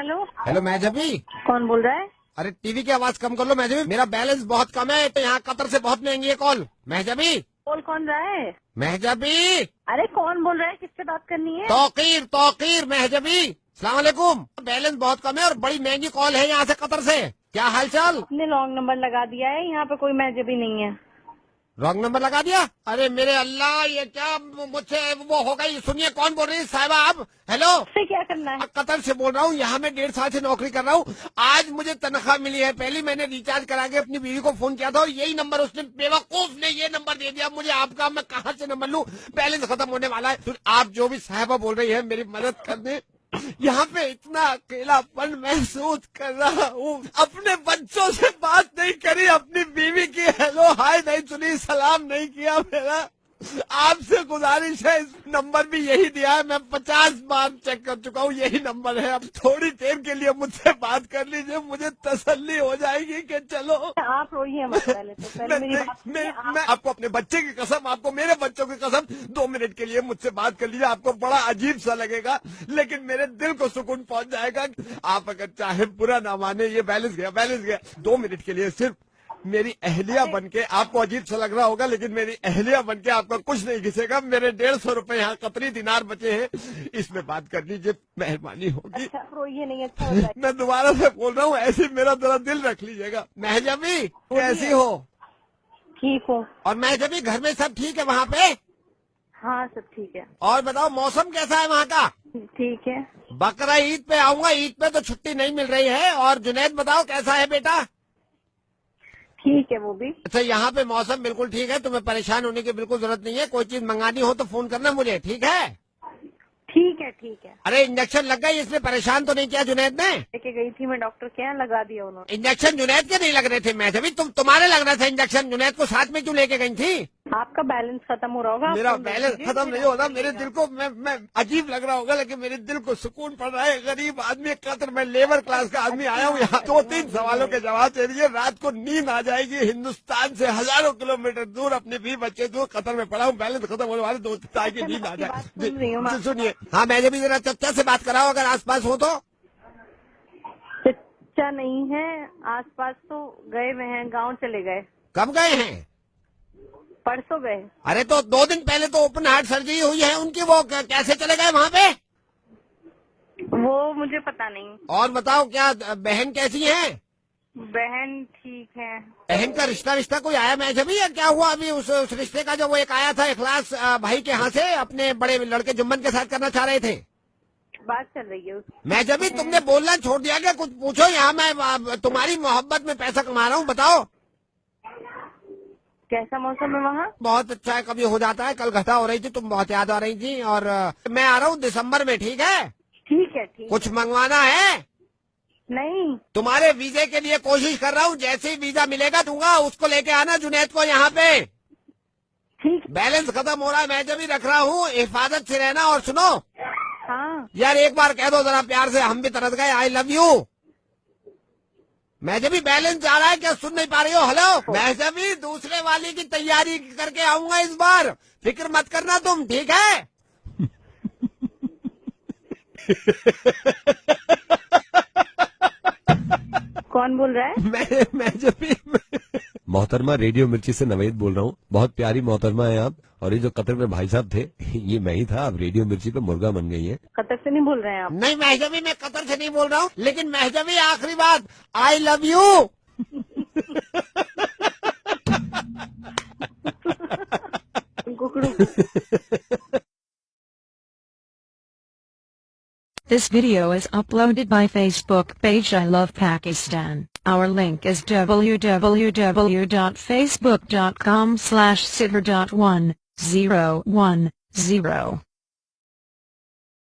Hello hello महजबी, कौन बोल रहा है? अरे टीवी की आवाज कम कर लो महजबी, मेरा बैलेंस बहुत कम है, तो यहाँ कतर से बहुत महंगी है कॉल। महजबी बोल कौन रहा है? महजबी, अरे कौन बोल रहा है? किससे बात करनी है? तौकीर तौकीर महजबी, सलाम अलैकुम। बैलेंस बहुत कम है और बड़ी महंगी कॉल है यहाँ से कतर से। क्या हाल चाल? आपने रॉन्ग नंबर लगा दिया है, यहाँ पे कोई महजबी नहीं है। रॉन्ग नंबर लगा दिया? अरे मेरे अल्लाह, ये क्या मुझसे वो हो गई। सुनिए, कौन बोल रही है साहिबा आप? हेलो, उससे क्या करना है? कतर से बोल रहा हूँ, यहाँ मैं 1.5 साल से नौकरी कर रहा हूँ। आज मुझे तनख्वाह मिली है, पहले मैंने रिचार्ज करा के अपनी बीवी को फोन किया था और यही नंबर उसने, बेवकूफ ने ये नंबर दे दिया मुझे आपका। मैं कहाँ से नंबर लूँ? बैलेंस खत्म होने वाला है। तो आप जो भी साहिबा बोल रही है मेरी मदद करने, यहाँ पे इतना अकेलापन महसूस कर रहा हूँ। अपने बच्चों से बात नहीं करी, अपनी बीवी की हेलो हाय नहीं सुनी, सलाम नहीं किया मेरा। आपसे गुजारिश है, इस नंबर भी यही दिया है, मैं 50 बार चेक कर चुका हूँ, यही नंबर है। अब थोड़ी देर के लिए मुझसे बात कर लीजिए, मुझे तसल्ली हो जाएगी कि चलो। आप रोइए मत पहले तो, पहले मेरी बात सुनिए। मैं आपको अपने बच्चे की कसम, आपको मेरे बच्चों की कसम, 2 मिनट के लिए मुझसे बात कर लीजिए। आपको बड़ा अजीब सा लगेगा, लेकिन मेरे दिल को सुकून पहुंच जाएगा। आप अगर चाहे बुरा ना माने, ये बैलेंस गया 2 मिनट के लिए सिर्फ मेरी अहलिया बन के, आपको अजीब सा लग रहा होगा लेकिन मेरी अहलिया बन के आपका कुछ नहीं घिसेगा। मेरे 150 रुपए यहाँ कतरी दिनार बचे हैं, इसमें बात कर लीजिए, मेहरबानी होगी। अच्छा रोइए नहीं, अच्छा होता है। मैं दोबारा से बोल रहा हूँ, ऐसे मेरा जरा दिल रख लीजिएगा। महजबी कैसी हो? ठीक हूँ। और महजबी घर में सब ठीक है वहाँ पे? हाँ सब ठीक है। और बताओ मौसम कैसा है वहाँ का? ठीक है। बकरा ईद पे आऊंगा, ईद पे तो छुट्टी नहीं मिल रही है। और जुनैद बताओ कैसा है बेटा? ठीक है वो भी। अच्छा, यहाँ पे मौसम बिल्कुल ठीक है, तुम्हें परेशान होने की बिल्कुल जरूरत नहीं है। कोई चीज मंगानी हो तो फोन करना मुझे, ठीक है? ठीक है ठीक है। अरे इंजेक्शन लग गई, इसमें परेशान तो नहीं किया जुनैद ने? लेके गई थी मैं डॉक्टर के यहाँ, लगा दिया उन्होंने। इंजेक्शन जुनैद के नहीं लग रहे थे महजबी, तुम्हारे लग रहा था इंजेक्शन। जुनैद को साथ में क्यों लेके गई थी? आपका बैलेंस खत्म हो रहा होगा। आप मेरा फोन रख बैलेंस दीजिए, खत्म फिर नहीं हो रहा, आप मेरे बोलिएगा। दिल को मैं अजीब लग रहा होगा लेकिन मेरे दिल को सुकून पड़ रहा है। गरीब आदमी कतर, मैं लेबर क्लास का आदमी आया हूँ यहाँ। 2-3 सवालों के जवाब दे दीजिए, रात को नींद आ जाएगी। हिंदुस्तान से हजारों किलोमीटर दूर, अपने भी बच्चे दूर, कतर में पड़ा हूँ। बैलेंस खत्म होने वाले, 2 ताकि नींद आ जाए। जी, सुनिए, हाँ मैं भी जरा चचा से बात कराओ अगर आस पास हो तो। चचा नहीं है आसपास, तो गए हुए हैं, गांव चले गए। कब गए हैं? परसों गए। अरे तो 2 दिन पहले तो ओपन हार्ट सर्जरी हुई है उनकी, वो कैसे चले गए वहाँ पे? वो मुझे पता नहीं। और बताओ, क्या बहन कैसी है? बहन ठीक है। बहन का रिश्ता कोई आया महजबी, या क्या हुआ अभी उस रिश्ते का? जो वो एक आया था इखलास भाई के यहाँ से, अपने बड़े लड़के जुम्मन के साथ करना चाह रहे थे। बात चल रही है उसकी। महजबी तुमने बोलना छोड़ दिया क्या? कुछ पूछो, यहाँ मैं तुम्हारी मोहब्बत में पैसा कमा रहा हूँ, बताओ। कैसा मौसम है वहाँ? बहुत अच्छा है, कभी हो जाता है। कल घटा हो रही थी, तुम बहुत याद आ रही थी। और मैं आ रहा हूँ दिसंबर में, ठीक है? ठीक है ठीक। कुछ मंगवाना है? नहीं। तुम्हारे वीजे के लिए कोशिश कर रहा हूँ, जैसे ही वीजा मिलेगा दूंगा, उसको लेके आना जुनैद को यहाँ पे। ठीक। बैलेंस खत्म हो रहा है, मैं जब ही रख रहा हूँ, हिफाजत से रहना। और सुनो हाँ यार, एक बार कह दो जरा प्यार से, हम भी तरस गए, आई लव यू। मैं जब भी बैलेंस जा रहा है, क्या सुन नहीं पा रही हो? हेलो, मैं जब भी दूसरे वाली की तैयारी करके आऊंगा इस बार, फिक्र मत करना तुम, ठीक है? कौन बोल रहा है? मैं जब भी मोहतरमा रेडियो मिर्ची से नवेद बोल रहा हूँ। बहुत प्यारी मोहतरमा है आप। और ये जो कतर में भाई साहब थे, ये मैं ही था। आप रेडियो मिर्ची पे मुर्गा बन गई है। कतर से नहीं बोल रहे हैं आप? नहीं महजबी, मैं कतर से नहीं बोल रहा हूँ, लेकिन महजबी आखिरी बात, I love you. This video is uploaded by Facebook page I Love Pakistan. Our link is www.facebook.com/sidr.1010.